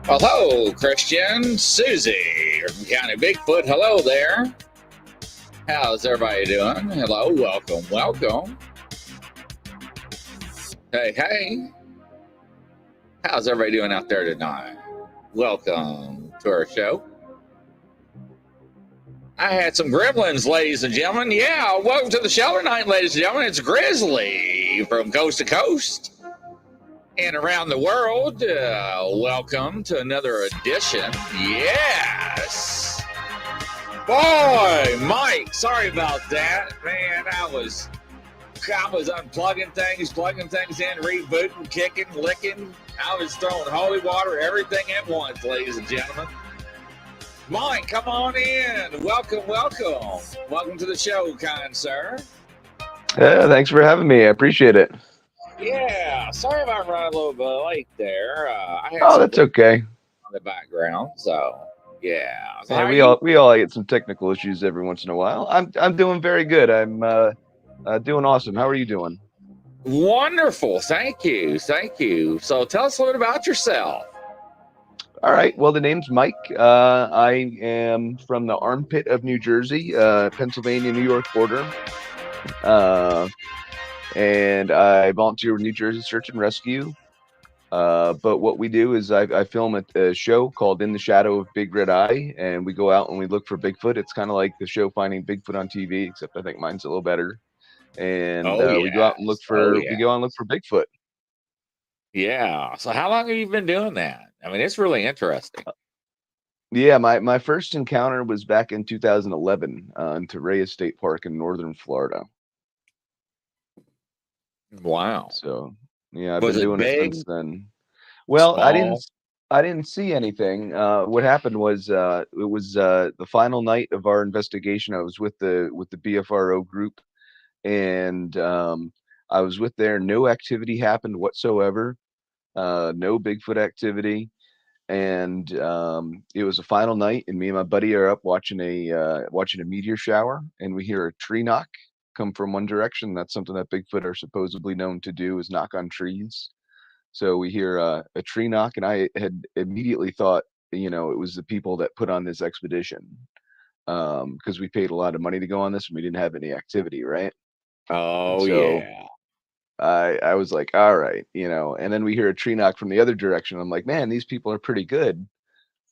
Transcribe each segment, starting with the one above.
Hello, Christian, Susie from County Bigfoot. Hello there. How's everybody doing? Hello, welcome. Hey. How's everybody doing out there tonight? Welcome to our show. I had some gremlins, ladies and gentlemen. Yeah, welcome to the show tonight, ladies and gentlemen. It's Grizzly from coast to coast and around the world. Welcome to another edition. Yes. Boy, Mike, sorry about that, man. I was unplugging things, plugging things in, rebooting, kicking, licking. I was throwing holy water, everything at once, ladies and gentlemen. Mike, come on in. Welcome. Welcome to the show, kind sir. Yeah, thanks for having me. I appreciate it. Yeah, sorry if I run a little bit late there. I had That's okay. on the background, so yeah. So Yeah, how are we you? all get some technical issues every once in a while. I'm doing very good. I'm doing awesome. How are you doing? Wonderful. Thank you. So tell us a little bit about yourself. All right. Well, the name's Mike. I am from the armpit of New Jersey, Pennsylvania, New York border. And I volunteer with New Jersey Search and Rescue. But what we do is I film a show called In the Shadow of Big Red Eye, and we go out and we look for Bigfoot. It's kind of like the show Finding Bigfoot on TV, except I think mine's a little better. And we go out and look for Bigfoot. Yeah. So how long have you been doing that? I mean, it's really interesting. Yeah, my first encounter was back in 2011 in Torrey State Park in northern Florida. Wow. So yeah, I've Was been it doing big, it since then. Well, small? I didn't see anything. What happened was it was the final night of our investigation. I was with the BFRO group, and I was with there. No activity happened whatsoever. No Bigfoot activity, and it was a final night. And me and my buddy are up watching a meteor shower, and we hear a tree knock come from one direction. That's something that Bigfoot are supposedly known to do, is knock on trees. So we hear a tree knock, and I had immediately thought, it was the people that put on this expedition, because we paid a lot of money to go on this, and we didn't have any activity, right? Oh So yeah. I was like, all right, and then we hear a tree knock from the other direction. I'm like, man, these people are pretty good.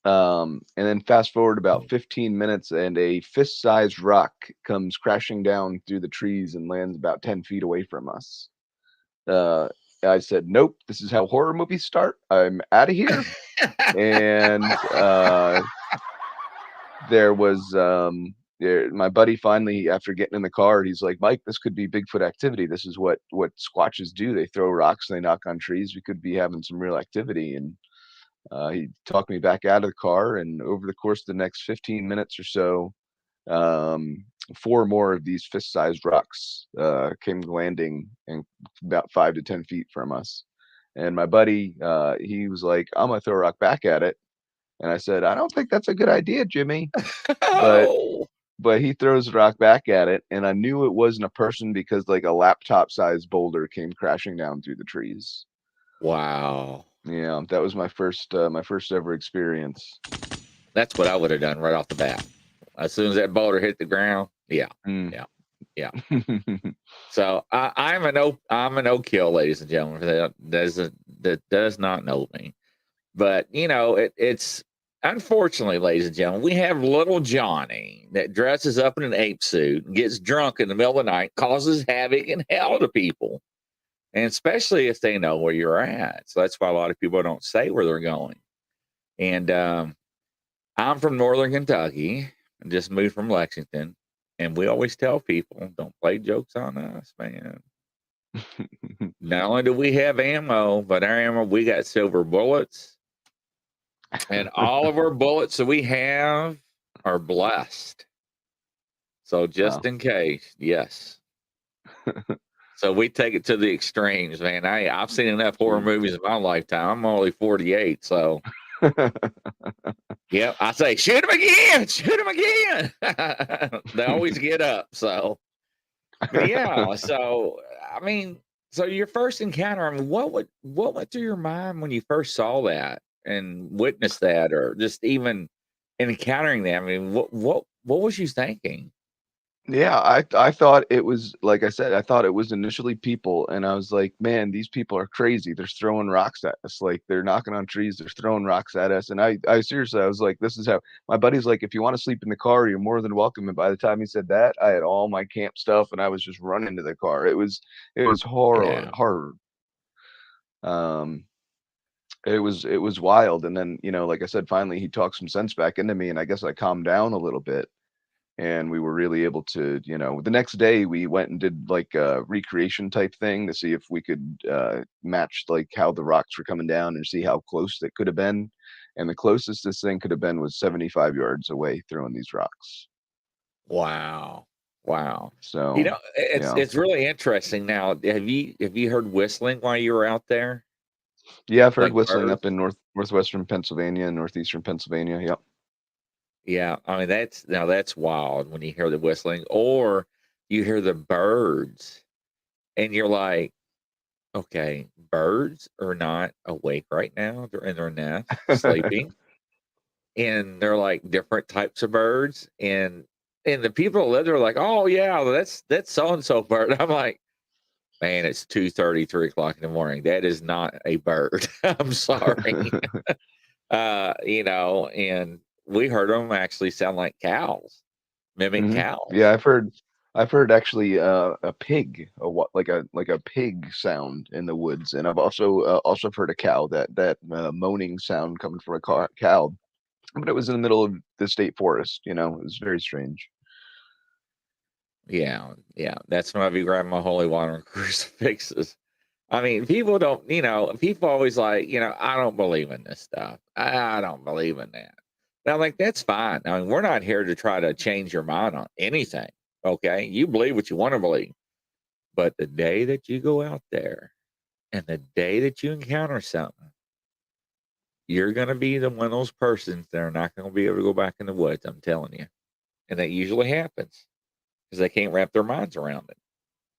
And then fast forward about 15 minutes, and a fist-sized rock comes crashing down through the trees and lands about 10 feet away from us. Uh, I said, nope, this is how horror movies start. I'm out of here. And there was my buddy finally, after getting in the car, he's like, Mike, this could be Bigfoot activity. This is what squatches do. They throw rocks and they knock on trees. We could be having some real activity. And he talked me back out of the car, and over the course of the next 15 minutes or so, four more of these fist-sized rocks came landing and about 5 to 10 feet from us. And my buddy, he was like, I'm gonna throw a rock back at it. And I said, I don't think that's a good idea, Jimmy. But Oh. he throws a rock back at it, and I knew it wasn't a person because like a laptop-sized boulder came crashing down through the trees. Wow. Yeah, that was my first ever experience. That's what I would have done right off the bat. As soon as that boulder hit the ground, yeah. So I'm an no kill, ladies and gentlemen. That does not know me, but it's unfortunately, ladies and gentlemen, we have little Johnny that dresses up in an ape suit and gets drunk in the middle of the night, causes havoc and hell to people, and especially if they know where you're at. So that's why a lot of people don't say where they're going. And I'm from Northern Kentucky. I just moved from Lexington. And we always tell people, don't play jokes on us, man. Not only do we have ammo, but our ammo, we got silver bullets. And all of our bullets that we have are blessed. So just in case, yes. So we take it to the extremes, man. I've seen enough horror movies in my lifetime. I'm only 48, so yeah, I say, shoot him again. They always get up. So, but yeah. So, I mean, so your first encounter, I mean, what went through your mind when you first saw that? and witnessed that, or just even encountering that. I mean, what was you thinking? Yeah, I thought it was like I said, I thought it was initially people, and I was like, man, these people are crazy. They're throwing rocks at us, like they're knocking on trees, they're throwing rocks at us. And I seriously, I was like, this is how my buddy's like, if you want to sleep in the car, you're more than welcome. And by the time he said that, I had all my camp stuff, and I was just running to the car. It was Yeah. horror. Um, it was wild. And then, like I said, finally he talked some sense back into me, and I guess I calmed down a little bit, and we were really able to, the next day we went and did like a recreation type thing to see if we could match like how the rocks were coming down and see how close it could have been. And the closest this thing could have been was 75 yards away throwing these rocks. Wow. Wow. You So know, it's yeah. it's really interesting. Now, have you heard whistling while you were out there? Yeah, I've heard Like whistling up birds? in northwestern Pennsylvania and northeastern Pennsylvania. Yep. Yeah. I mean, that's wild when you hear the whistling, or you hear the birds and you're like, okay, birds are not awake right now. They're in their nest sleeping. And they're like different types of birds. And the people that live there are like, oh yeah, that's so and so bird. I'm like, man, it's 2:30, 3 o'clock in the morning. That is not a bird. I'm sorry. And we heard them actually sound like cows, mimic Hmm. Yeah, cows. I've heard actually a pig, like a pig sound in the woods, and I've also heard a cow, that moaning sound coming from a cow, but it was in the middle of the state forest. It was very strange. Yeah, yeah. That's when I be grabbing my holy water and crucifixes. I mean, people don't, people always like, I don't believe in this stuff. I don't believe in that. And I'm like, that's fine. I mean, we're not here to try to change your mind on anything. Okay. You believe what you want to believe. But the day that you go out there and the day that you encounter something, you're going to be one of those persons that are not going to be able to go back in the woods. I'm telling you. And that usually happens because they can't wrap their minds around it.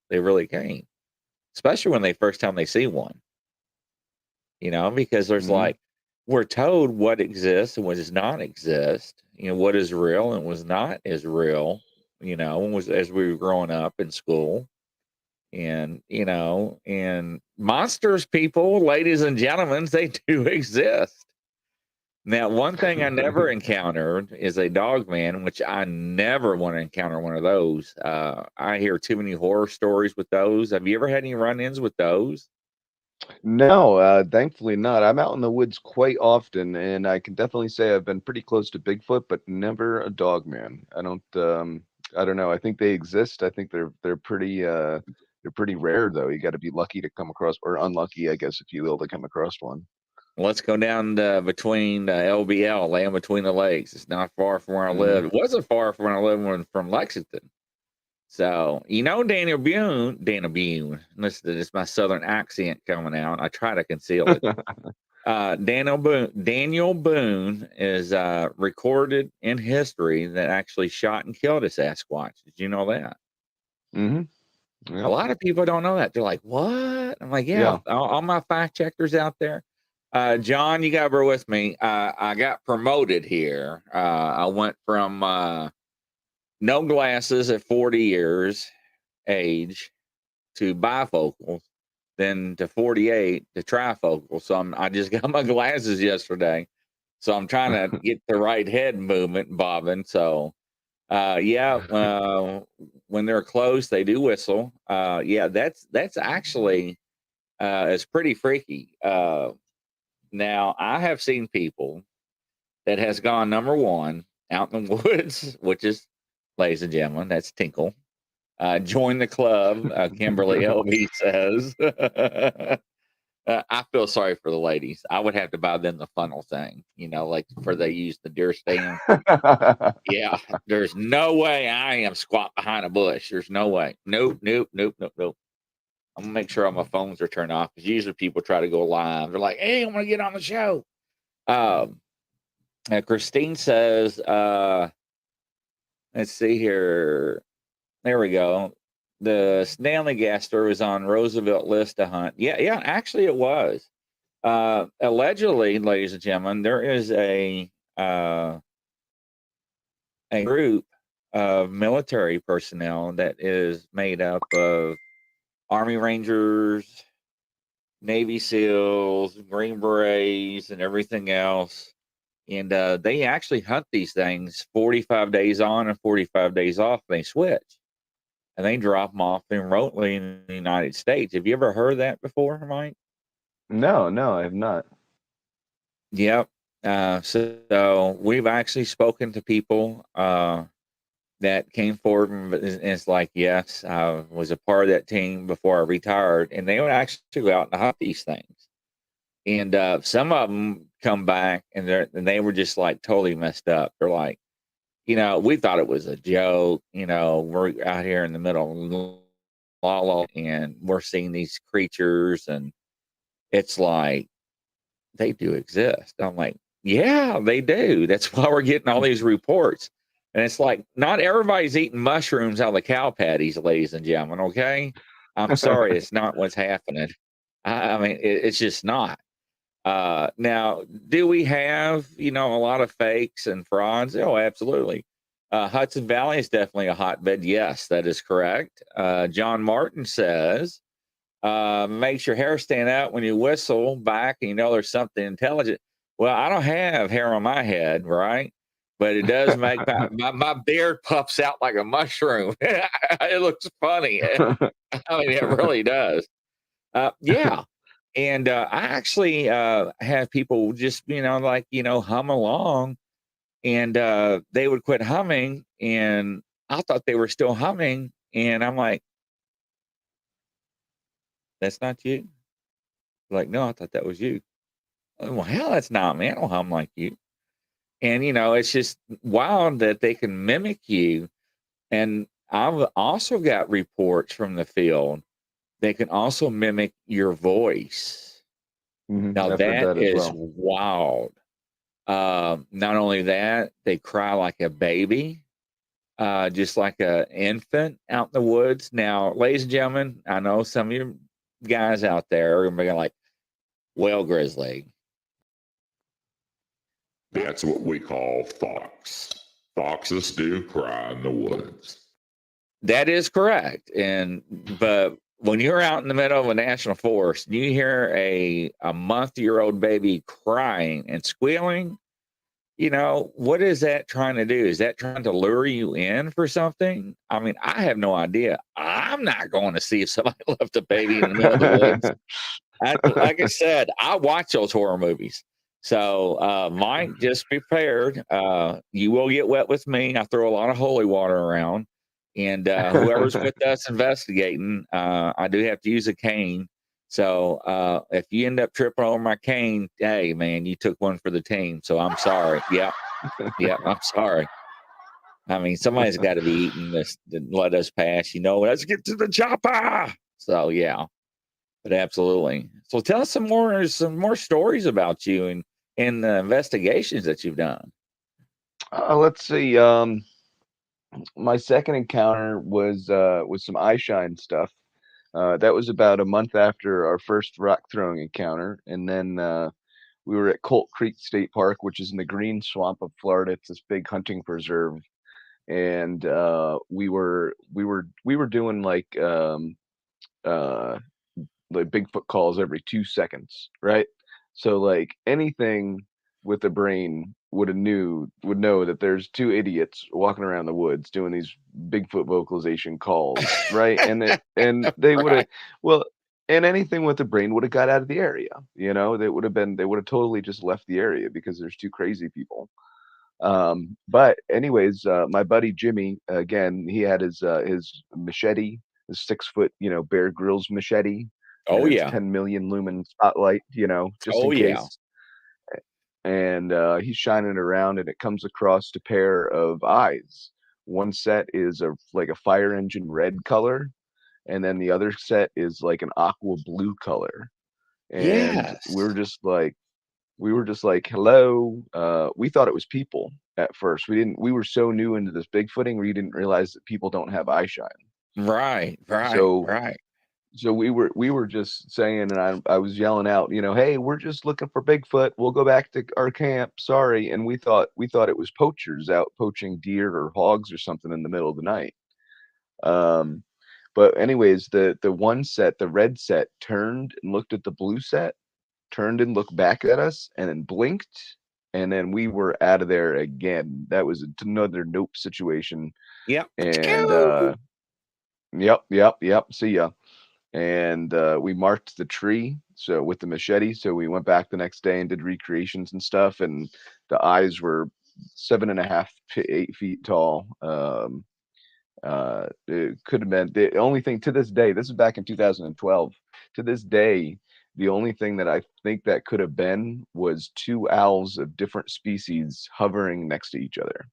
They really can't, especially when they first time they see one. Because there's Hmm. like, we're told what exists and what does not exist, what is real and was not as real, was as we were growing up in school. And monsters, people, ladies and gentlemen, they do exist. Now, one thing I never encountered is a dog man, which I never want to encounter one of those. I hear too many horror stories with those. Have you ever had any run-ins with those? No, thankfully not. I'm out in the woods quite often, and I can definitely say I've been pretty close to Bigfoot, but never a dog man. I don't know. I think they exist. I think they're pretty rare though. You got to be lucky to come across, or unlucky, I guess, if you will, to come across one. Let's go down between LBL, Land Between the Lakes. It's not far from where I Hmm. live. It wasn't far from where I live from Lexington. So, Daniel Bune. Listen to this, my southern accent coming out. I try to conceal it. Daniel Boone is recorded in history that actually shot and killed a Sasquatch. Did you know that? Hmm. A Yep. lot of people don't know that. They're like, "What?" I'm like, "Yeah." Yeah. All my fact checkers out there, John, you got to bear with me. I got promoted here. I went from no glasses at 40 years age to bifocals, then to 48 to trifocal. So I just got my glasses yesterday. So I'm trying to get the right head movement bobbing. So yeah, when they're close, they do whistle. Yeah, that's actually it's pretty freaky. Now I have seen people that has gone number one out in the woods, which is, ladies and gentlemen, that's Tinkle. Join the club, Kimberly LB says. I feel sorry for the ladies. I would have to buy them the funnel thing, like for they use the deer stand. Yeah, there's no way I am squat behind a bush. There's no way. Nope, nope, nope, nope, nope. I'm gonna make sure all my phones are turned off because usually people try to go live. They're like, "Hey, I'm gonna get on the show." Um, Christine says, "Let's see here. There we go. The Stanley gas story was on Roosevelt list to hunt. Yeah, yeah. Actually, it was. Allegedly, ladies and gentlemen, there is a group of military personnel that is made up of Army Rangers, Navy SEALs, Green Berets, and everything else. And they actually hunt these things 45 days on and 45 days off. They switch and they drop them off remotely in the United States. Have you ever heard that before, Mike? No, no, I have not. Yep. So we've actually spoken to people that came forward and it's like, yes, I was a part of that team before I retired, and they would actually go out and hunt these things. And some of them come back and they were just like totally messed up. They're like, we thought it was a joke. We're out here in the middle of Lala and we're seeing these creatures, and it's like they do exist. I'm like, yeah, they do. That's why we're getting all these reports. And it's like, not everybody's eating mushrooms out of the cow patties, ladies and gentlemen. Okay. I'm sorry. It's not what's happening. I mean, it's just not. Now, do we have, a lot of fakes and frauds? Oh, absolutely. Hudson Valley is definitely a hotbed. Yes, that is correct. John Martin says, makes your hair stand out when you whistle back and there's something intelligent. Well, I don't have hair on my head, right? But it does make my beard puffs out like a mushroom. It looks funny. I mean, it really does. Yeah. And I actually have people just, hum along, and they would quit humming. And I thought they were still humming. And I'm like, that's not you. Like, no, I thought that was you. Well, hell, that's not me. I don't hum like you. And, it's just wild that they can mimic you. And I've also got reports from the field. They can also mimic your voice. Now, I've heard that that as is well. wild. Not only that, they cry like a baby, just like an infant out in the woods. Now, ladies and gentlemen, I know some of you guys out there are going to be like, well, Grizzly, that's what we call fox. Foxes do cry in the woods. that is correct. But when you're out in the middle of a national forest, and you hear a month-year-old baby crying and squealing, what is that trying to do? Is that trying to lure you in for something? I mean, I have no idea. I'm not going to see if somebody left a baby in the middle of the woods. Like I said, I watch those horror movies. So, Mike, just be prepared. You will get wet with me. I throw a lot of holy water around. And whoever's with us investigating, I do have to use a cane. So if you end up tripping over my cane, hey, man, you took one for the team. So I'm sorry. Yeah. Yeah. I'm sorry. I mean, somebody's got to be eating this to let us pass. Let's get to the chopper. So, yeah. But absolutely. So tell us some more stories about you and the investigations that you've done. Let's see. My second encounter was some eye shine stuff. That was about a month after our first rock throwing encounter, and then we were at Colt Creek State Park, which is in the Green Swamp of Florida. It's this big hunting preserve, and we were doing uh, like Bigfoot calls every 2 seconds, right? So like anything with a brain would know that there's two idiots walking around the woods doing these Bigfoot vocalization calls, right? And they would have Right. well, and anything with a brain would have got out of the area. They would have totally just left the area because there's two crazy people. But anyways, my buddy Jimmy, again, he had his machete, his 6 foot, Bear Grylls machete, Oh and his yeah. 10 million lumen spotlight, just Oh in yeah. case. And he's shining it around, and it comes across a pair of eyes. One set is like a fire engine red color, and then the other set is like an aqua blue color. And Yes. we were just like, hello. We thought it was people at first. We were so new into this bigfooting, we didn't realize that people don't have eye shine. Right. Right. So Right. So we were just saying, and I was yelling out, hey, we're just looking for Bigfoot. We'll go back to our camp. Sorry. And we thought it was poachers out poaching deer or hogs or something in the middle of the night. Um, but anyways, the one set, the red set, turned and looked at the blue set, turned and looked back at us, and then blinked, and then we were out of there again. That was another nope situation. Yep. And yep. See ya. And we marked the tree so with the machete. So we went back the next day and did recreations and stuff. And the eyes were 7.5 to 8 feet tall. It could have been the only thing to this day. This is back in 2012. To this day, the only thing that I think that could have been was two owls of different species hovering next to each other,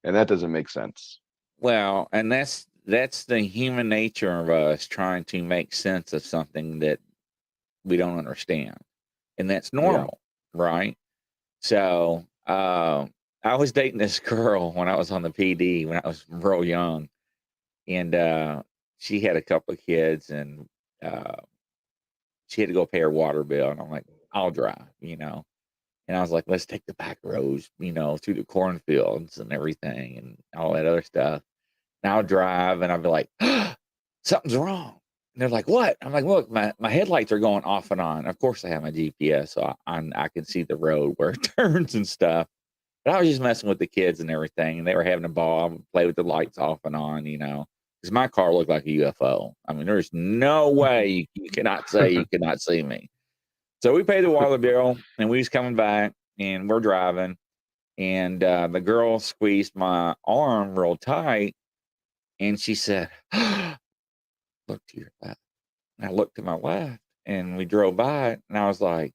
and that doesn't make sense. Well, and that's the human nature of us trying to make sense of something that we don't understand, and that's Yeah. normal, right? So, I was dating this girl when I was on the PD when I was real young, and she had a couple of kids, and she had to go pay her water bill, and I'm like, I'll drive. And I was like, let's take the back roads, through the cornfields and everything and all that other stuff. And I'll drive and I'll be like, something's wrong. And they're like, what? I'm like, look, my headlights are going off and on. Of course, I have my GPS, so I can see the road where it turns and stuff. But I was just messing with the kids and everything, and they were having a ball. I would play with the lights off and on, because my car looked like a UFO. I mean, there's no way you cannot say you cannot see me. So we paid the water bill, and we was coming back, and we're driving, and the girl squeezed my arm real tight, and she said, look to your left. And I looked to my left, and we drove by it, and I was like,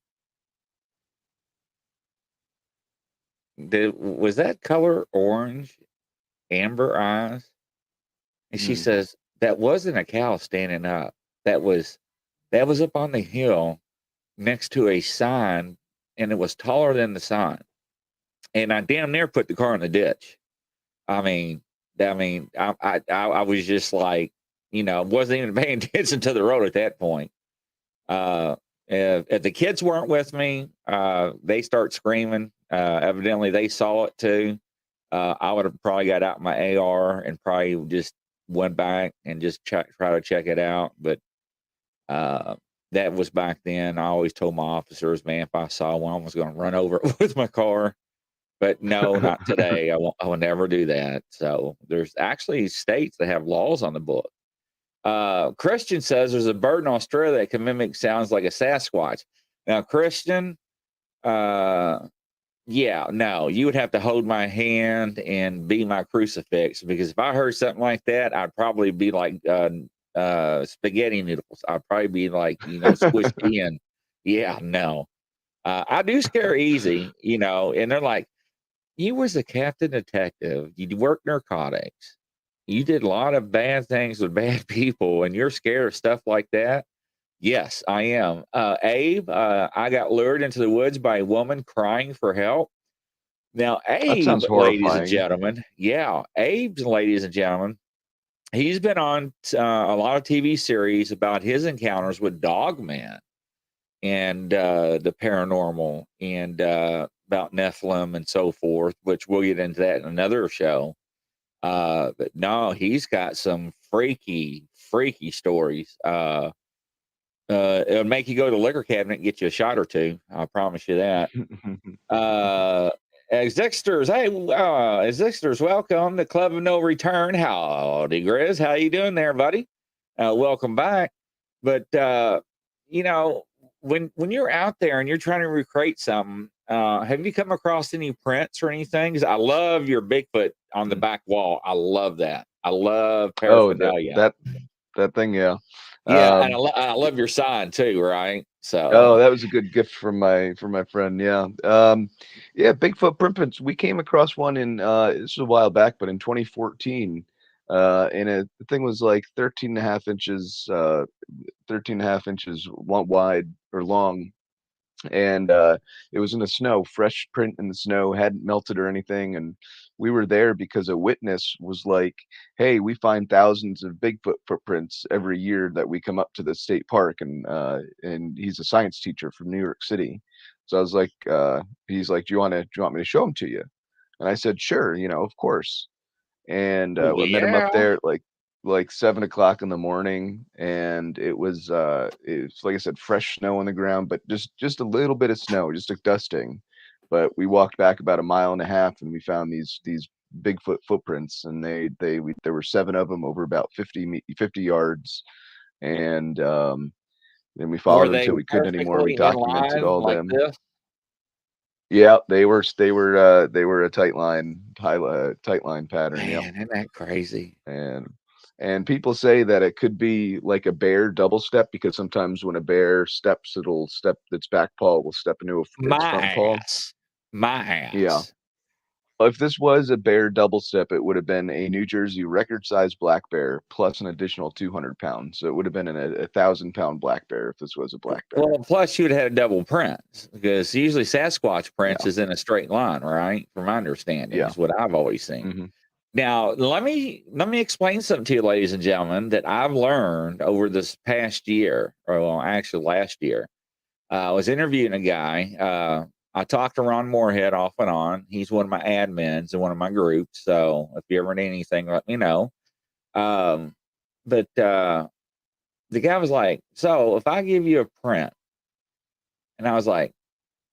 was that color orange, amber eyes? And she Hmm. says, that wasn't a cow standing up. That was up on the hill next to a sign, and it was taller than the sign. And I damn near put the car in the ditch. I mean, I was just like, wasn't even paying attention to the road at that point. If the kids weren't with me, they start screaming. Evidently, they saw it too. I would have probably got out my AR and probably just went back and just try to check it out. But that was back then. I always told my officers, man, if I saw one, I was going to run over it with my car. But no, not today. I will never do that. So there's actually states that have laws on the book. Christian says there's a bird in Australia that can mimic sounds like a Sasquatch. Now, Christian, yeah, no, you would have to hold my hand and be my crucifix, because if I heard something like that, I'd probably be like spaghetti noodles. I'd probably be like, squished in. Yeah, no. I do scare easy, and they're like, you was a captain detective. You worked narcotics. You did a lot of bad things with bad people, and you're scared of stuff like that. Yes, I am. Abe, I got lured into the woods by a woman crying for help. Now, That Abe, sounds ladies and horrifying. gentlemen, yeah, Abe's, ladies and gentlemen, he's been on a lot of TV series about his encounters with Dogman and the paranormal and about Nephilim and so forth, which we'll get into that in another show. But no, he's got some freaky stories. It'll make you go to the liquor cabinet and get you a shot or two. I promise you that. Exixters, hey, Exixters, welcome to Club of No Return. Howdy, Grizz. How you doing there, buddy? Welcome back. But you know, when you're out there and you're trying to recreate something, have you come across any prints or anything? 'Cause I love your Bigfoot on the back wall. I love that. I love Oh, that paraphernalia. that thing, yeah. Yeah, and Um, I love your sign too, right? oh, So that was a good gift from my friend. Yeah. Yeah, Bigfoot print prints. We came across one in this was a while back, but in 2014. And the thing was like 13.5 inches, 13.5 inches wide or long. and it was in the snow, fresh print in the snow, hadn't melted or anything. And we were there because a witness was like, "Hey, we find thousands of Bigfoot footprints every year that we come up to the state park," and he's a science teacher from New York City. So I was like, he's like, do you want me to show them to you?" And I said, "Sure, of course." And Oh, I met him up yeah. there at like 7 o'clock in the morning, and it's like I said, fresh snow on the ground, but just a little bit of snow, just a dusting. But we walked back about a mile and a half, and we found these Bigfoot footprints, and there were 7 of them over about 50 yards, and then we Were followed them they till we couldn't anymore. We perfectly in documented line all like them. this? Yeah, they were a tight line pattern. Yep. Man, isn't that crazy? And people say that it could be like a bear double step, because sometimes when a bear steps, it'll step its back paw will step into its My front paw. ass. My Yeah. ass. If this was a bear double step, it would have been a New Jersey record-sized black bear plus an additional 200 pounds. So it would have been a 1,000-pound black bear if this was a black bear. Well, plus you'd have had a double print, because usually Sasquatch prints Yeah. is in a straight line, right? From my understanding, Yeah. is what I've always seen. hmm Now, let me explain something to you, ladies and gentlemen, that I've learned over this past year, or well, actually last year. I was interviewing a guy. I talked to Ron Moorhead off and on. He's one of my admins in one of my groups. So if you ever need anything, let me know. But the guy was like, "So if I give you a print," and I was like,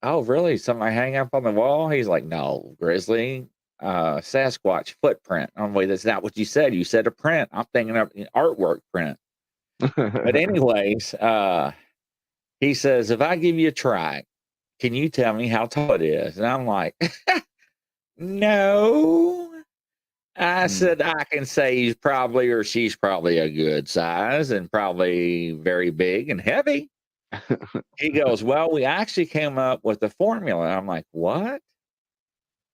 "Oh, really? Something I hang up on the wall?" He's like, "No, Grizzly, Sasquatch footprint." I'm like, "That's not what you said. You said a print. I'm thinking of an artwork print." But anyways, he says, "If I give you a track, can you tell me how tall it is?" And I'm like, "No." I said, "I can say he's probably or she's probably a good size and probably very big and heavy." He goes, "Well, we actually came up with a formula." I'm like, "What?"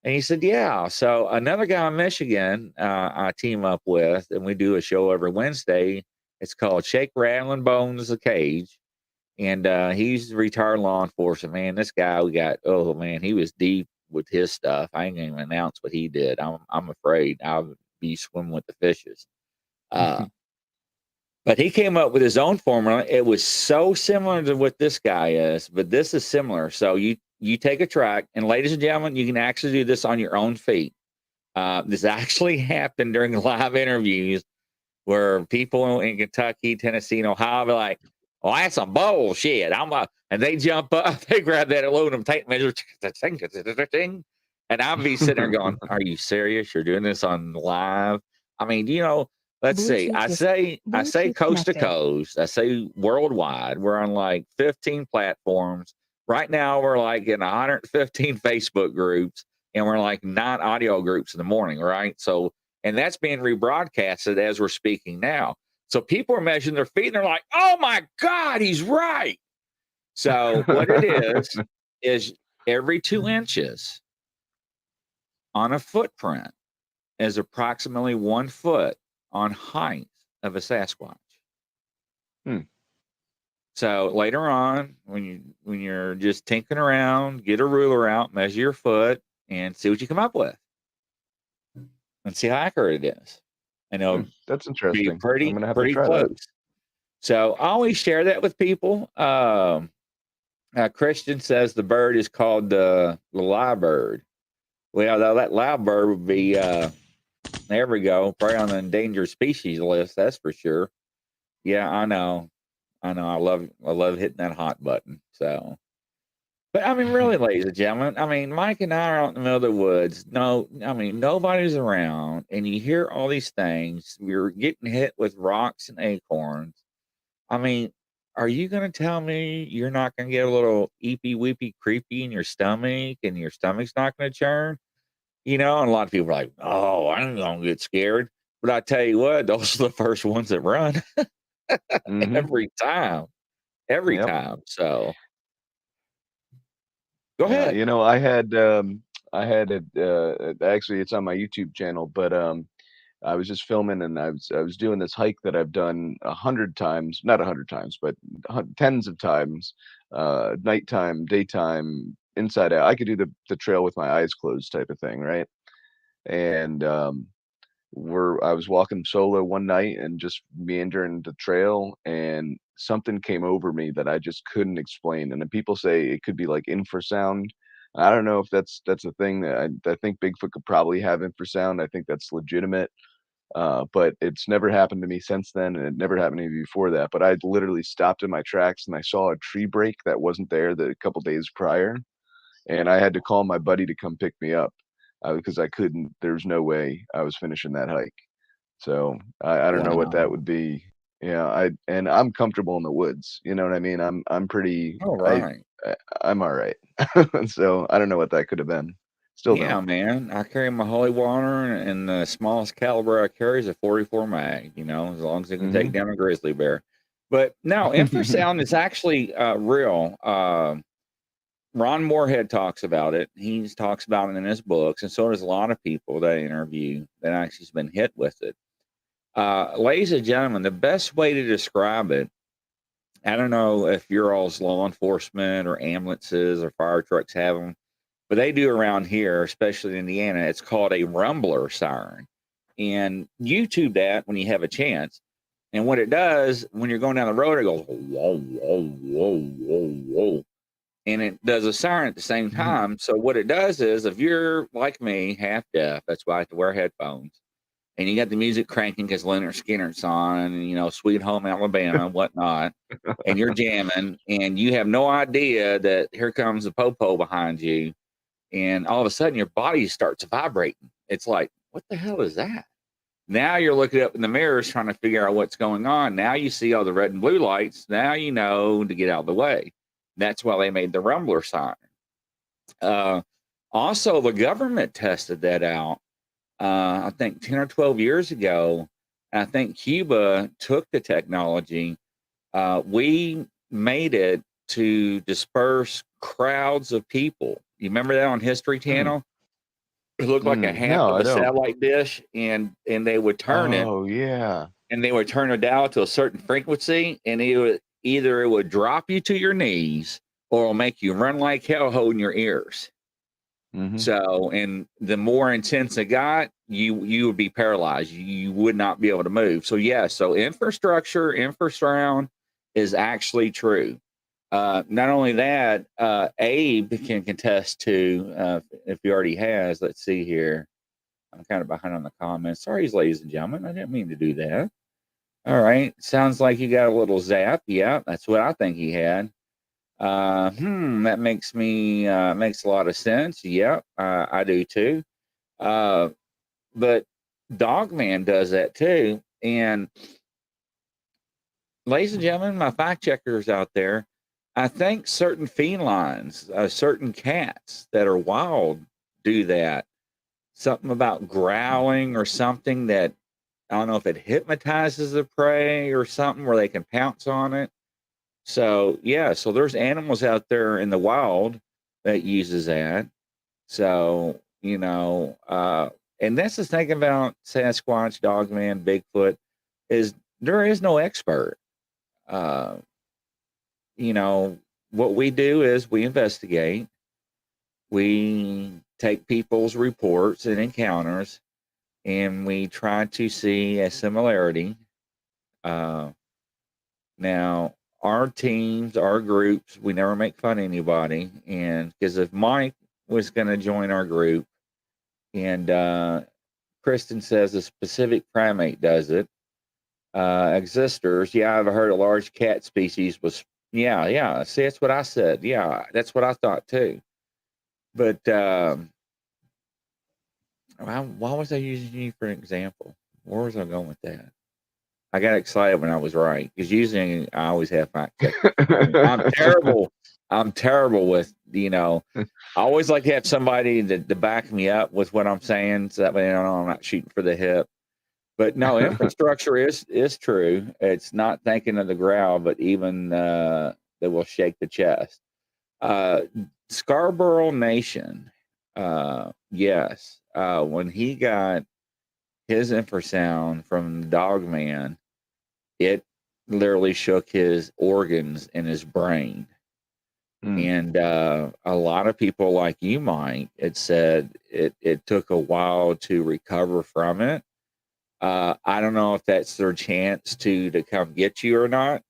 And he said, "Yeah." So another guy in Michigan, I team up with, and we do a show every Wednesday. It's called Shake, Rattle, and Bones the Cage. And he's retired law enforcement. Man, this guy oh man, he was deep with his stuff. I ain't gonna even announce what he did. I'm afraid I'll be swimming with the fishes. But he came up with his own formula. It was so similar to what this guy is, but this is similar. So you take a track, and ladies and gentlemen, you can actually do this on your own feet. This actually happened during live interviews where people in Kentucky, Tennessee, and Ohio be like, "Well, that's some bullshit." And they jump up, they grab that aluminum tape measure, and I'll be sitting there going, "Are you serious? You're doing this on live?" I mean, let's see. I say coast to coast. I say worldwide. We're on like 15 platforms. Right now, we're like in 115 Facebook groups, and we're like 9 audio groups in the morning, right? So, and that's being rebroadcasted as we're speaking now. So people are measuring their feet, and they're like, "Oh my God, he's right." So what it is every 2 inches on a footprint is approximately 1 foot on height of a Sasquatch. Hmm. So later on, when you're just tinkering around, get a ruler out, measure your foot, and see what you come up with, and see how accurate it is. And it'll That's be interesting. I'm pretty gonna have to try close. that. So I always share that with people. Christian says the bird is called the lyrebird. Well, that lyrebird would be there we go, probably on the endangered species list. That's for sure. Yeah, I know. I love hitting that hot button. So, but I mean, really, ladies and gentlemen, I mean, Mike and I are out in the middle of the woods. No, I mean, nobody's around, and you hear all these things. We're getting hit with rocks and acorns. I mean, are you going to tell me you're not going to get a little eepy weepy creepy in your stomach, and your stomach's not going to churn? And a lot of people are like, "Oh, I ain't going to get scared." But I tell you what, those are the first ones that run hmm every time. Every Yep. time. So go Yeah. ahead. I had it. Actually, it's on my YouTube channel, but I was just filming, and I was doing this hike that I've done 100 times, not 100 times, but tens of times, nighttime, daytime, inside out. I could do the trail with my eyes closed type of thing, right? And I was walking solo one night and just meandering the trail, and something came over me that I just couldn't explain. And then people say it could be like infrasound. I don't know if that's a thing that I think Bigfoot could probably have infrasound. I think that's legitimate. But it's never happened to me since then, and it never happened to me before that. But I literally stopped in my tracks, and I saw a tree break that wasn't there the couple days prior, and I had to call my buddy to come pick me up because I couldn't. There's no way I was finishing that hike. So I don't know what that Wow. would be. Yeah, I'm comfortable in the woods. You know what I mean? I'm pretty. All right. I'm all right. So I don't know what that could have been. Still Yeah, don't. man. I carry my holy water, and the smallest caliber I carry is a 44 mag. You know, as long as it can take Hmm. down a grizzly bear. But no, infrasound is actually real. Ron Moorhead talks about it. He talks about it in his books, and so does a lot of people that I interview that actually has been hit with it. Ladies and gentlemen, the best way to describe it, I don't know if your all's law enforcement or ambulances or fire trucks have them, but they do around here, especially in Indiana. It's called a rumbler siren. And YouTube that when you have a chance. And what it does when you're going down the road, it goes whoa, whoa, whoa, whoa, whoa. And it does a siren at the same time. So what it does is if you're like me, half deaf, that's why I have to wear headphones, and you got the music cranking because Leonard Skinner's on, and Sweet Home Alabama, and whatnot, and you're jamming, and you have no idea that here comes the popo behind you, and all of a sudden your body starts vibrating. It's like, what the hell is that? Now you're looking up in the mirrors trying to figure out what's going on. Now you see all the red and blue lights. Now you know to get out of the way. That's why they made the rumbler sign. Uh, Also, the government tested that out, I think 10 or 12 years ago. I think Cuba took the technology. We made it to disperse crowds of people. You remember that on History Channel? It looked like a half No, of I a don't. satellite dish, and they would turn it, Oh yeah. and they would turn the dial to a certain frequency, and it would drop you to your knees, or it'll make you run like hell holding your ears. Hmm. So, and the more intense it got, you would be paralyzed. You would not be able to move. So, yeah. So, infrasound is actually true. Not only that, Abe can contest to, if he already has. Let's see here. I'm kind of behind on the comments. Sorry, ladies and gentlemen. I didn't mean to do that. All right. Sounds like you got a little zap. Yeah, that's what I think he had. That makes a lot of sense. Yep, I do too. Uh, but Dogman does that too. And ladies and gentlemen, my fact checkers out there, I think certain felines, certain cats that are wild do that. Something about growling or something that I don't know if it hypnotizes the prey or something where they can pounce on it. So yeah, so there's animals out there in the wild that uses that. So, and that's the thing about Sasquatch, Dogman, Bigfoot, is there is no expert. Uh, you know, what we do is we investigate, we take people's reports and encounters, and we try to see a similarity. Uh, Now, our teams, our groups, we never make fun of anybody. And because if Mike was going to join our group, and Kristen says a specific primate does it, existers, yeah, I've heard a large cat species was, yeah, yeah. See, that's what I said. Yeah, that's what I thought too. But why was I using you for an example? Where was I going with that? I got excited when I was right because usually I always have fact check. I'm terrible. I'm terrible with I always like to have somebody to back me up with what I'm saying, so that way I know I'm not shooting for the hip. But no, infrastructure is true. It's not thinking of the ground, but even that will shake the chest. Uh, Scarborough Nation, yes. When he got his infrasound from the dog man, it literally shook his organs in his brain. Mm. And a lot of people like you, Mike, it said it took a while to recover from it. I don't know if that's their chance to come get you or not,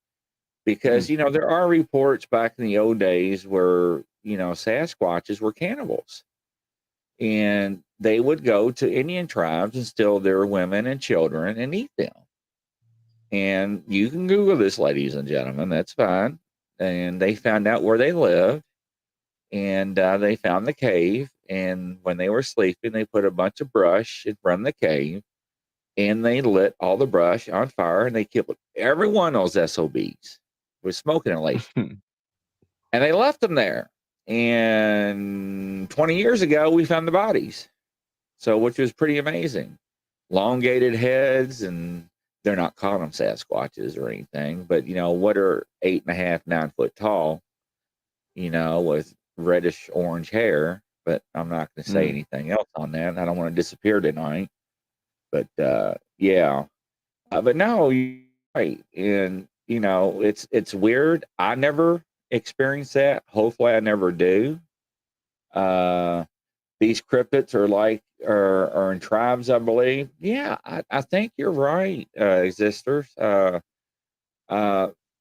because there are reports back in the old days where Sasquatches were cannibals, and they would go to Indian tribes and steal their women and children and eat them. And you can Google this, ladies and gentlemen. That's fine. And they found out where they lived, and they found the cave. And when they were sleeping, they put a bunch of brush in front of the cave, and they lit all the brush on fire, and they killed every one of those SOBs with smoke inhalation. And they left them there. And 20 years ago, we found the bodies. So, which was pretty amazing. Elongated heads, and they're not calling them Sasquatches or anything, but what are 8.5, 9 foot tall, with reddish orange hair. But I'm not going to say anything else on that. I don't want to disappear tonight. But yeah, but no, you're right. And it's weird. I never experienced that. Hopefully, I never do. These cryptids are in tribes, I believe. Yeah, I think you're right, existers. Now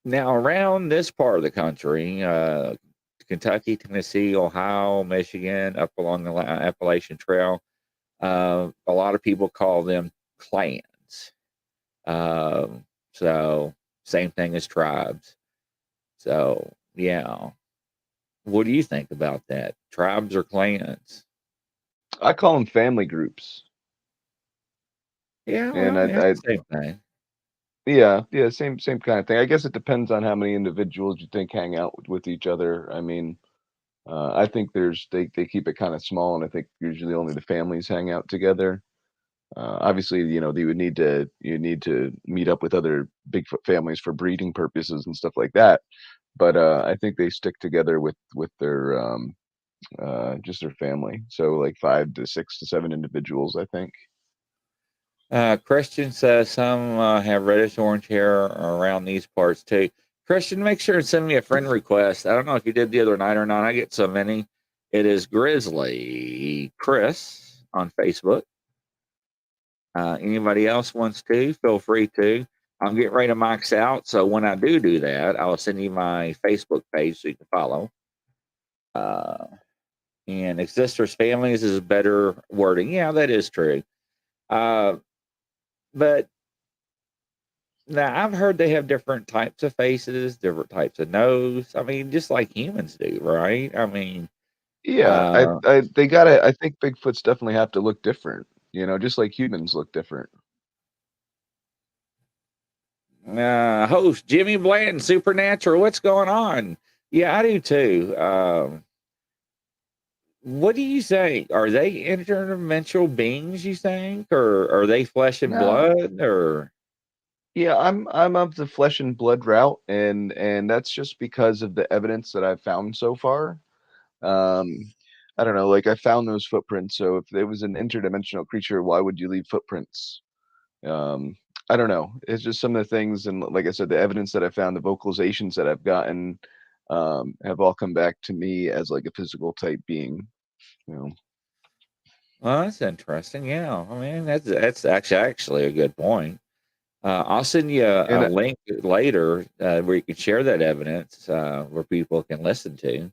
around this part of the country, Kentucky, Tennessee, Ohio, Michigan, up along the Appalachian Trail, a lot of people call them clans. So same thing as tribes. So yeah, what do you think about that? Tribes or clans? I call them family groups, Yeah, and well, yeah, it's the same thing. yeah, same kind of thing. I guess it depends on how many individuals you think hang out with each other. I mean, I think they keep it kind of small, and I think usually only the families hang out together. Obviously, you need to meet up with other Bigfoot families for breeding purposes and stuff like that. But I think they stick together with their just their family. So like 5 to 6 to 7 individuals, I think. Christian says some have reddish orange hair around these parts too. Christian, make sure and send me a friend request. I don't know if you did the other night or not. I get so many. It is Grizzly Chris on Facebook. Anybody else wants to, feel free to. I'm getting ready to max out, so when I do that, I'll send you my Facebook page so you can follow. And Existers Families is better wording. Yeah, that is true. But now I've heard they have different types of faces, different types of nose. I mean, just like humans do, right? I mean, Yeah, uh, they gotta. I think Bigfoots definitely have to look different. Just like humans look different. host Jimmy Bland, Supernatural. What's going on? Yeah, I do too. What do you think? Are they interdimensional beings? You think, or are they flesh and No, blood? Or yeah, I'm of the flesh and blood route, and that's just because of the evidence that I've found so far. Um, I don't know, like I found those footprints. So if there was an interdimensional creature, why would you leave footprints? Um, I don't know. It's just some of the things, and like I said, the evidence that I found, the vocalizations that I've gotten, have all come back to me as like a physical type being. You know, well, that's interesting. Yeah, I mean that's actually a good point. I'll send you a and link later where you can share that evidence where people can listen to.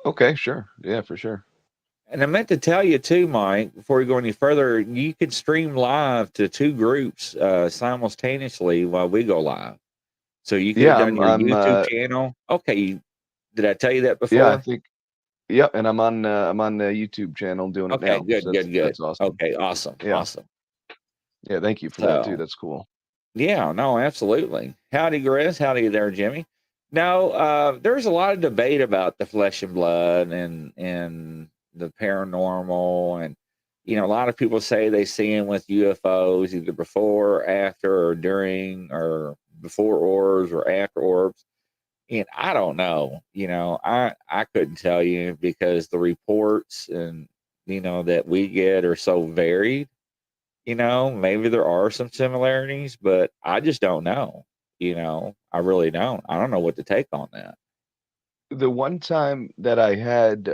okay, sure, yeah, for sure. And I meant to tell you too, Mike, before we go any further, you can stream live to two groups simultaneously while we go live. So you could have Yeah, done your YouTube channel. Okay, did I tell you that yeah, I before? think, yep, and I'm on the YouTube channel doing it Okay, now. good, So good, good. that's awesome. Okay, awesome, Yeah, awesome. yeah, thank you for that too. So That's cool. yeah, no, absolutely. Howdy, Grizz. Howdy there, Jimmy. No, there's a lot of debate about the flesh and blood and the paranormal, and a lot of people say they see them with UFOs either before, after, or during, or before orbs or after orbs. And I don't know. I couldn't tell you because the reports and that we get are so varied. maybe there are some similarities, but I just don't know. I really don't. I don't know what to take on that. The one time that I had,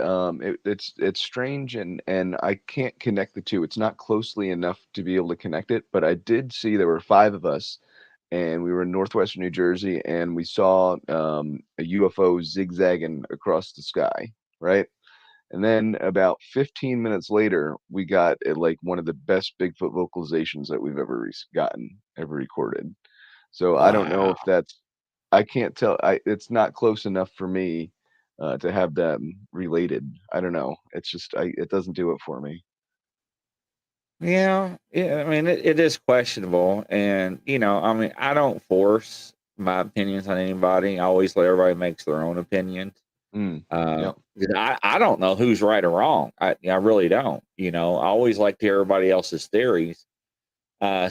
it's strange, and I can't connect the two. It's not closely enough to be able to connect it, but I did see there were 5 of us, and we were in northwestern New Jersey, and we saw a UFO zigzagging across the sky, right? And then about 15 minutes later, we got like one of the best Bigfoot vocalizations that we've ever recorded. So I don't know Wow. if that's, I can't tell. It's not close enough for me to have them related. I don't know. It's just, it doesn't do it for me. Yeah, yeah. I mean, it is questionable, and I mean, I don't force my opinions on anybody. I always let everybody makes their own opinion. Mm, yep. 'Cause I don't know who's right or wrong. I really don't. I always like to hear everybody else's theories.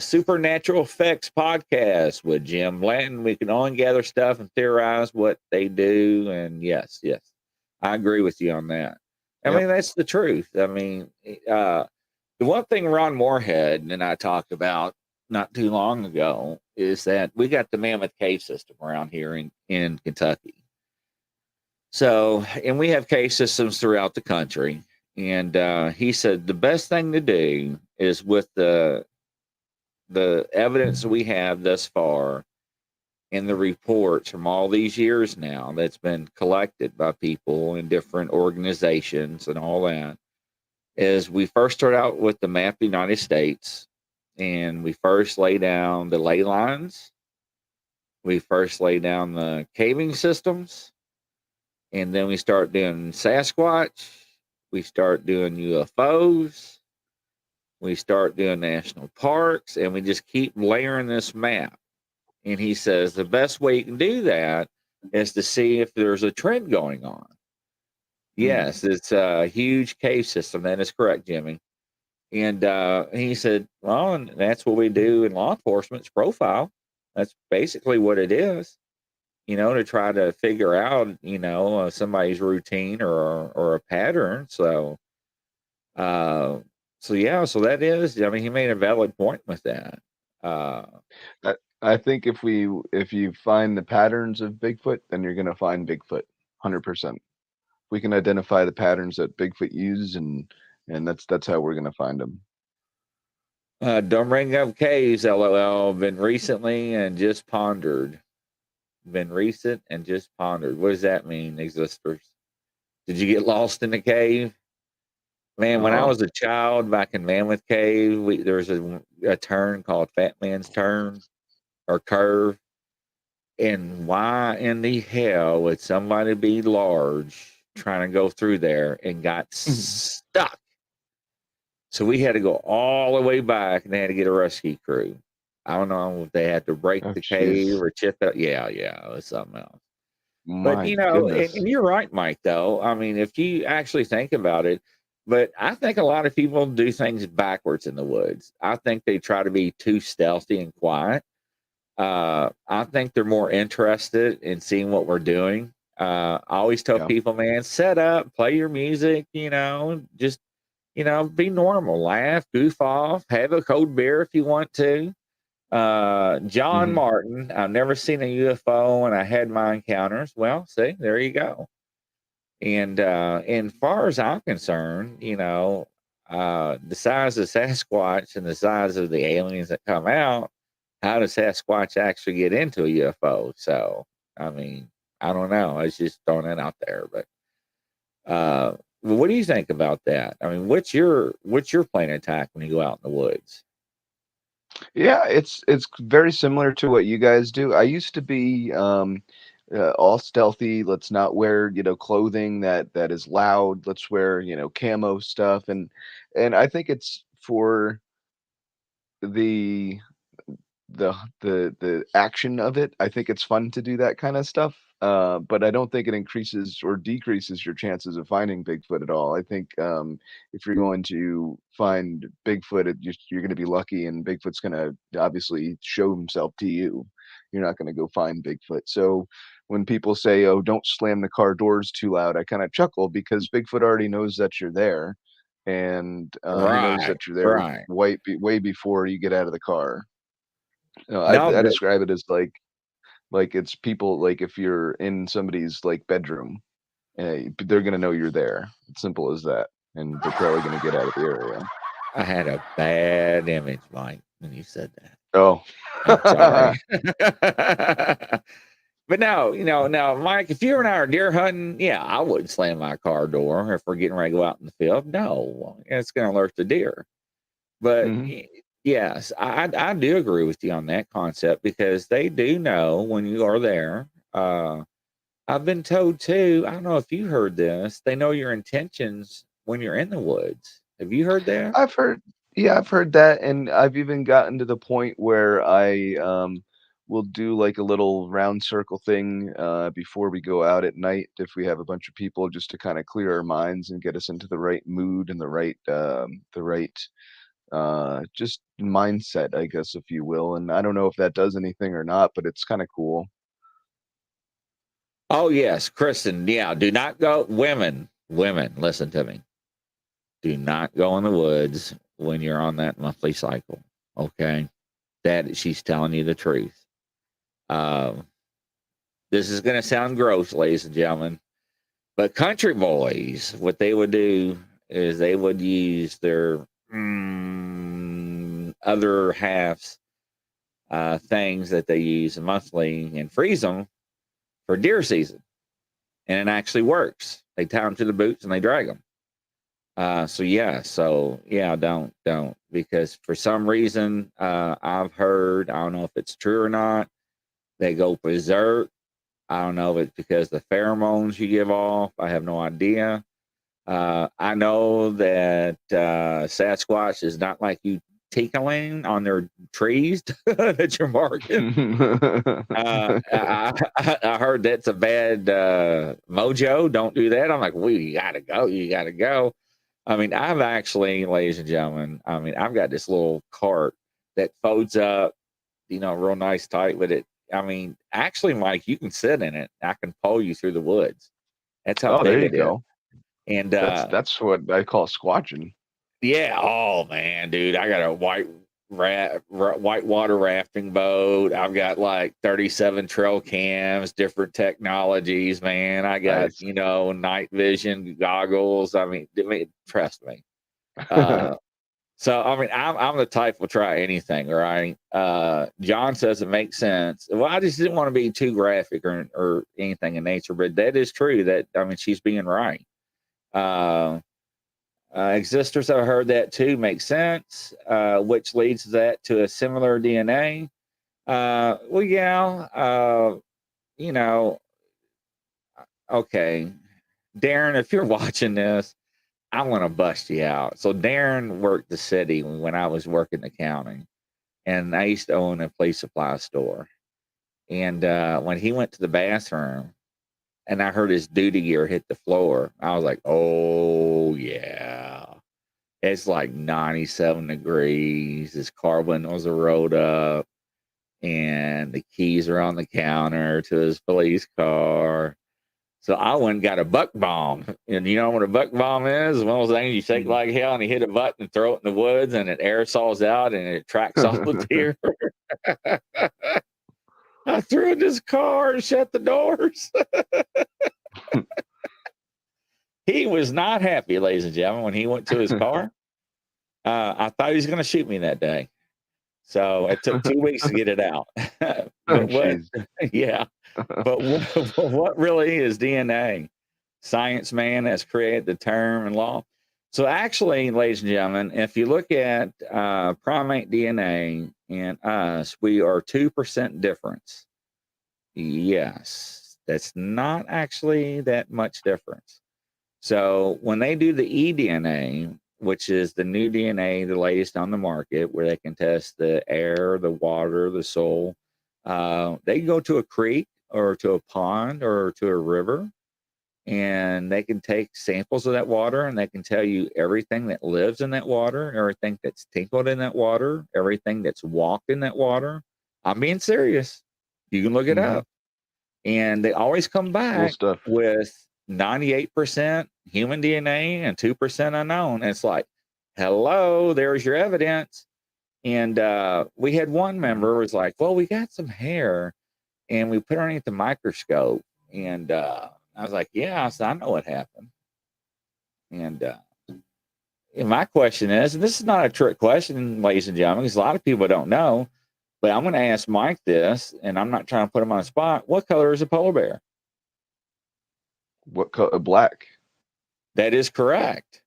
Supernatural Effects podcast with Jim Blanton. We can only gather stuff and theorize what they do. And yes, yes, I agree with you on that. I Yep. mean, that's the truth. I mean, the one thing Ron Moorhead and I talked about not too long ago is that we got the Mammoth Cave system around here in Kentucky. So, and we have cave systems throughout the country. And he said the best thing to do is with the evidence we have thus far and the reports from all these years now that's been collected by people in different organizations and all that is we first start out with the map of the United States, and we first lay down the ley lines. We first lay down the caving systems, and then we start doing Sasquatch. We start doing UFOs. We start doing national parks, and we just keep layering this map. And he says the best way you can do that is to see if there's a trend going on. Mm, Yes, it's a huge cave system. That is correct, Jimmy. And he said, well, and that's what we do in law enforcement's profile. That's basically what it is, to try to figure out, somebody's routine or a pattern. Uh, so yeah, so that is, I mean, he made a valid point with that. Uh, I think if you find the patterns of Bigfoot, then you're gonna find Bigfoot, 100%. We can identify the patterns that Bigfoot uses, and that's how we're gonna find them. don't bring up caves, LOL. Been recently and just pondered. Been recent and just pondered. What does that mean, existers? Did you get lost in the cave? Man, when I Oh, was a child back in Mammoth Cave, there was a turn called Fat Man's Turn or Curve. And why in the hell would somebody be large trying to go through there and got stuck? So we had to go all the way back, and they had to get a rescue crew. I don't know if they had to break oh, the cave jeez, or chip it. Yeah, yeah, it was something else. But my and, goodness. and you're right, Mike. Though I mean, if you actually think about it, but I think a lot of people do things backwards in the woods. I think they try to be too stealthy and quiet. I think they're more interested in seeing what we're doing. I always tell Yeah. people, man, set up, play your music, just be normal, laugh, goof off, have a cold beer if you want to. John Hmm. Martin, I've never seen a UFO and I had my encounters. Well, see, there you go. And far as I'm concerned, the size of Sasquatch and the size of the aliens that come out, how does Sasquatch actually get into a UFO? So, I mean, I don't know. I was just throwing that out there, but well, what do you think about that? I mean, what's your plan of attack when you go out in the woods? Yeah, it's very similar to what you guys do. I used to be all stealthy. Let's not wear, clothing that is loud. Let's wear, camo stuff, and I think it's for the the action of it. I think it's fun to do that kind of stuff, but I don't think it increases or decreases your chances of finding Bigfoot at all. I think if you're going to find Bigfoot, you're going to be lucky, and Bigfoot's going to obviously show himself to you. You're not going to go find Bigfoot. So when people say, "Oh, don't slam the car doors too loud," I kind of chuckle because Bigfoot already knows that you're there, and he knows Right, that you're there right. way before you get out of the car. No, I describe it as like it's people, like if you're in somebody's like bedroom, they're gonna know you're there. It's simple as that, and they're probably gonna get out of the area. I had a bad image, Mike, when you said that. Oh, I'm sorry. But no, now, Mike, if you and I are deer hunting, yeah, I wouldn't slam my car door if we're getting ready to go out in the field. No, it's going to alert the deer. But hmm yes, I do agree with you on that concept because they do know when you are there. I've been told too, I don't know if you heard this, they know your intentions when you're in the woods. Have you heard that? I've heard, yeah, I've heard that, and I've even gotten to the point where I will do like a little round circle thing before we go out at night if we have a bunch of people, just to kind of clear our minds and get us into the right mood and the right just mindset, I guess, if you will. And I don't know if that does anything or not, but it's kind of cool. Oh, yes, Kristen. Yeah, do not go. Women, listen to me. Do not go in the woods when you're on that monthly cycle. Okay. She's telling you the truth. Um, this is going to sound gross, ladies and gentlemen, but country boys, what they would do is they would use their other halves, things that they use monthly and freeze them for deer season. And it actually works. They tie them to the boots and they drag them. So yeah, don't, because for some reason, I've heard, I don't know if it's true or not, they go berserk. I don't know if it's because the pheromones you give off. I have no idea. I know that Sasquatch is not like you tickling on their trees that you're marking. I heard that's a bad mojo. Don't do that. I'm like, you gotta go. You gotta go. I mean, I've actually, ladies and gentlemen, I've got this little cart that folds up, real nice tight with it. Actually, Mike, you can sit in it. I can pull you through the woods. That's how Oh, there big you it is. go. And That's what I call squatching. yeah, oh man, dude, I got a white water rafting boat. I've got like 37 trail cams, different technologies, man. I got, Nice. night vision goggles. Trust me. So I'm the type will try anything, right? John says it makes sense. Well, I just didn't want to be too graphic or anything in nature, but that is true. She's being right. Existers, I've heard that too, makes sense, which leads that to a similar DNA. Well, yeah, okay. Darren, if you're watching this, I want to bust you out. So Darren worked the city when I was working the county, and I used to own a police supply store. And when he went to the bathroom and I heard his duty gear hit the floor, I was like, oh, yeah. It's like 97 degrees. His car windows are rolled up and the keys are on the counter to his police car. So I went and got a buck bomb. And you know what a buck bomb is? One of those things you shake like hell and you hit a button and throw it in the woods and it aerosols out and it tracks all the deer. I threw it in his car and shut the doors. He was not happy, ladies and gentlemen, when he went to his car. I thought he was going to shoot me that day. So it took 2 weeks to get it out. Yeah. But what really is DNA? Science man has created the term and law. So actually, ladies and gentlemen, if you look at primate DNA and us, we are 2% difference. Yes, that's not actually that much difference. So when they do the eDNA, which is the new DNA, the latest on the market, where they can test the air, the water, the soil, they go to a creek or to a pond or to a river, and they can take samples of that water and they can tell you everything that lives in that water, everything that's tinkled in that water, everything that's walked in that water. I'm being serious. You can look it up. And they always come Cool back stuff. with 98% human DNA and 2% unknown. And it's like, hello, there's your evidence. And we had one member was like, well, we got some hair and we put it underneath the microscope. And I was like, yeah, I said, I know what happened. And my question is, and this is not a trick question, ladies and gentlemen, because a lot of people don't know, but I'm going to ask Mike this, and I'm not trying to put him on the spot. What color is a polar bear? What color? Black. That is correct.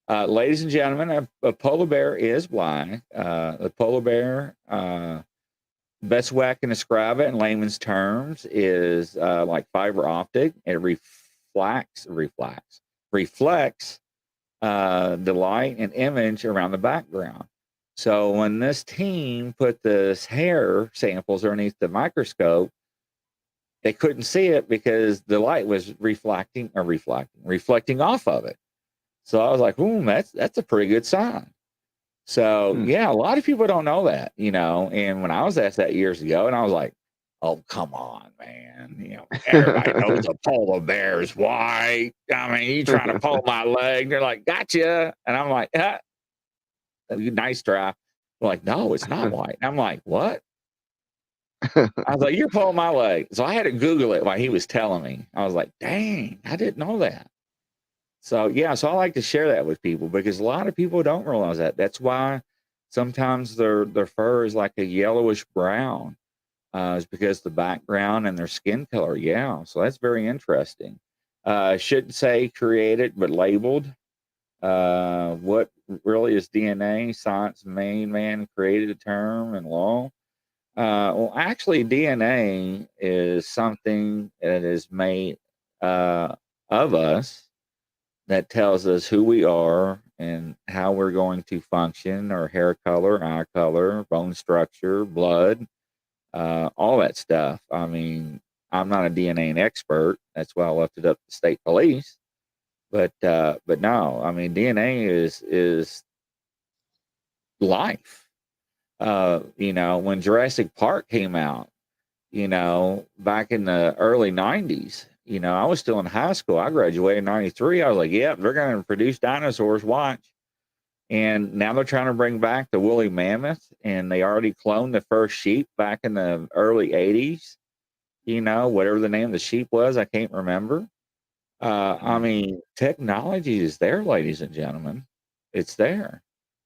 Ladies and gentlemen, a polar bear is black. The polar bear, best way I can describe it in layman's terms is like fiber optic. It reflects the light and image around the background. So when this team put this hair samples underneath the microscope, they couldn't see it because the light was reflecting off of it. So I was like, "Ooh, that's a pretty good sign." So yeah, a lot of people don't know that, And when I was asked that years ago, and I was like, "Oh, come on, man! Everybody knows a polar bear is white. I mean, you trying to pull my leg?" They're like, "Gotcha," and I'm like, "Nice try." They're like, "No, it's not white." I'm like, "What?" I was like, "You're pulling my leg." So I had to Google it while he was telling me. I was like, "Dang, I didn't know that." So yeah, so I like to share that with people because a lot of people don't realize that. That's why sometimes their fur is like a yellowish brown. Is because the background and their skin color. Yeah, so that's very interesting. Shouldn't say created, but labeled. What really is DNA? Science made man created a term and law. Well, actually, DNA is something that is made of us that tells us who we are and how we're going to function, our hair color, eye color, bone structure, blood, all that stuff. I mean, I'm not a DNA expert. That's why I left it up to state police. But no, I mean, DNA is life. When Jurassic Park came out, back in the early 90s, I was still in high school. I graduated in 93. I was like, yep, they're going to produce dinosaurs. Watch. And now they're trying to bring back the woolly mammoth, and they already cloned the first sheep back in the early 80s. Whatever the name of the sheep was, I can't remember. I mean, technology is there, ladies and gentlemen. It's there.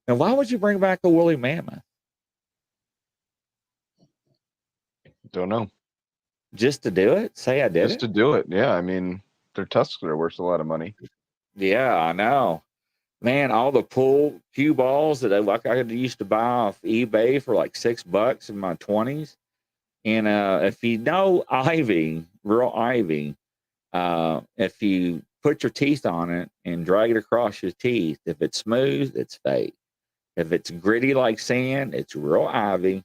And why would you bring back a woolly mammoth? Don't know. Just to do it? Say I did Just it? to do it. Yeah, I mean, their tusks are worth a lot of money. Yeah, I know. Man, all the pool cue balls that I used to buy off eBay for like $6 in my 20s. And if you know ivy, real ivy, if you put your teeth on it and drag it across your teeth, if it's smooth, it's fake. If it's gritty like sand, it's real ivy.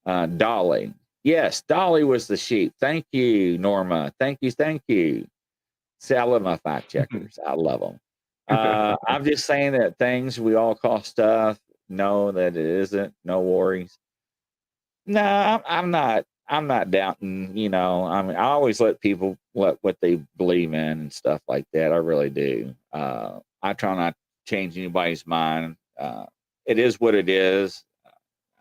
Dolly. Yes, Dolly was the sheep. Thank you, Norma. Thank you. Thank you. See, I love my fact checkers. I love them. I'm just saying that things we all call stuff. No, that it isn't. No worries. No, I'm not. I'm not doubting. I mean, I always let people what they believe in and stuff like that. I really do. I try not to change anybody's mind. It is what it is.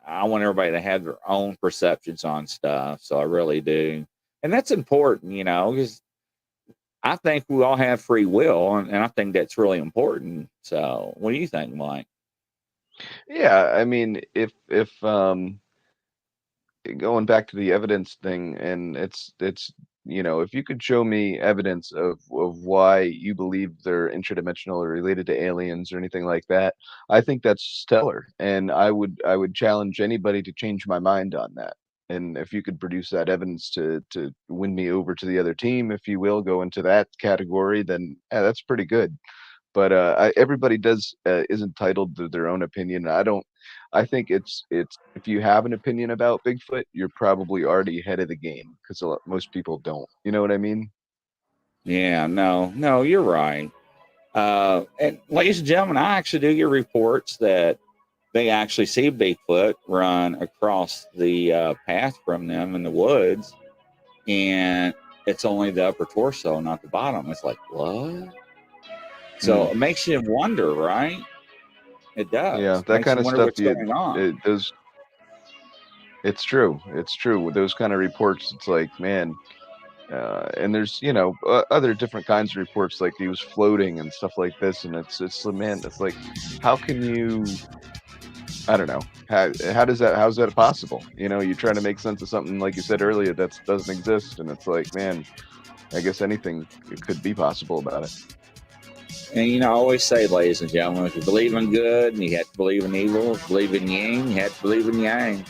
I want everybody to have their own perceptions on stuff. So I really do, and that's important. Because I think we all have free will, and I think that's really important. So, what do you think, Mike? Yeah, I mean, if going back to the evidence thing, and it's if you could show me evidence of why you believe they're interdimensional or related to aliens or anything like that, I think that's stellar, and I would challenge anybody to change my mind on that. And if you could produce that evidence to win me over to the other team, if you will, go into that category, then yeah, that's pretty good. But everybody is entitled to their own opinion. I think it's if you have an opinion about Bigfoot, you're probably already ahead of the game because most people don't. You know what I mean? Yeah, no, you're right. And ladies and gentlemen, I actually do get reports that they actually see Bigfoot run across the path from them in the woods, and it's only the upper torso, not the bottom. It's like, what? So it makes you wonder, right? It does. Yeah, It that makes kind you of wonder stuff. what's going on. It does. It's true. It's true. With those kind of reports, it's like, man. And there's other different kinds of reports like he was floating and stuff like this, and it's man, it's like, how can you? I don't know. How's that possible? You try to make sense of something like you said earlier that doesn't exist, and it's like, man, I guess anything could be possible about it. And I always say, ladies and gentlemen, if you believe in good, and you have to believe in evil. If you believe in yin, you have to believe in yang.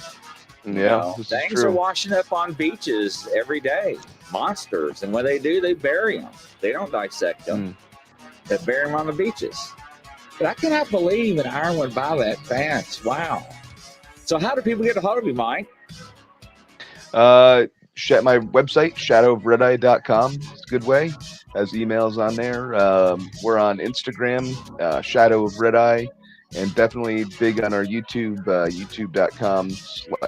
Yeah, this is Things are true. washing up on beaches every day. Monsters, and when they do, they bury them. They don't dissect them. They bury them on the beaches. But I cannot believe an hour went by that fast. Wow. So how do people get a hold of you, Mike? My website, shadowofredeye.com, is a good way. Has emails on there. We're on Instagram, Shadow of Red Eye, and definitely big on our YouTube, youtube.com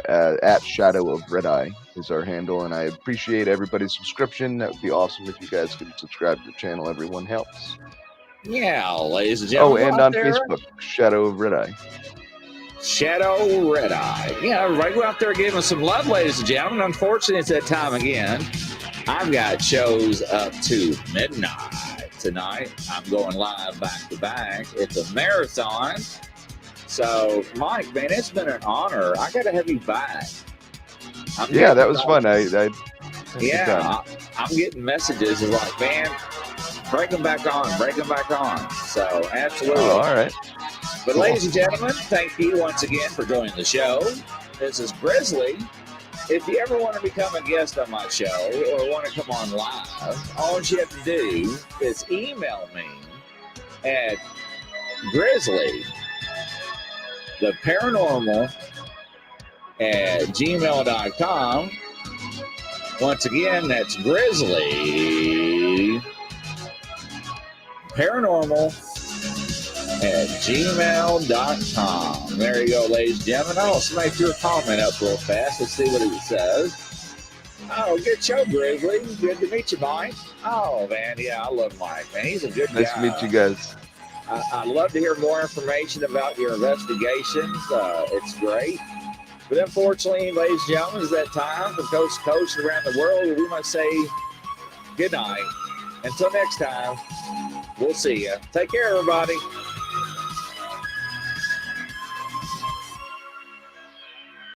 at Shadow of Red Eye is our handle. And I appreciate everybody's subscription. That would be awesome if you guys could subscribe to the channel. Everyone helps. Yeah, ladies and gentlemen. Oh, and on Facebook, Shadow of Red Eye. Shadow Red Eye. Yeah, everybody go out there giving us some love, ladies and gentlemen. Unfortunately, it's that time again. I've got shows up to midnight tonight. I'm going live back to back. It's a marathon. So, Mike, man, it's been an honor. I got to have you back. That was fun. I'm getting messages of like, man, break them back on. So, absolutely. Oh, all right. But ladies and gentlemen, thank you once again for joining the show. This is Grizzly. If you ever want to become a guest on my show or want to come on live, all you have to do is email me at Grizzly, the paranormal at gmail.com. Once again, that's Grizzly paranormal at gmail.com. There you go, ladies and gentlemen. I'll smack your comment up real fast. Let's see what it says. Oh, good show, Grizzly. Good to meet you, Mike. Oh, man, yeah, I love Mike, man. He's a good guy. Nice to meet you guys. I'd love to hear more information about your investigations. It's great. But unfortunately, ladies and gentlemen, it's that time from coast to coast and around the world. We must say good night. Until next time, we'll see you. Take care, everybody.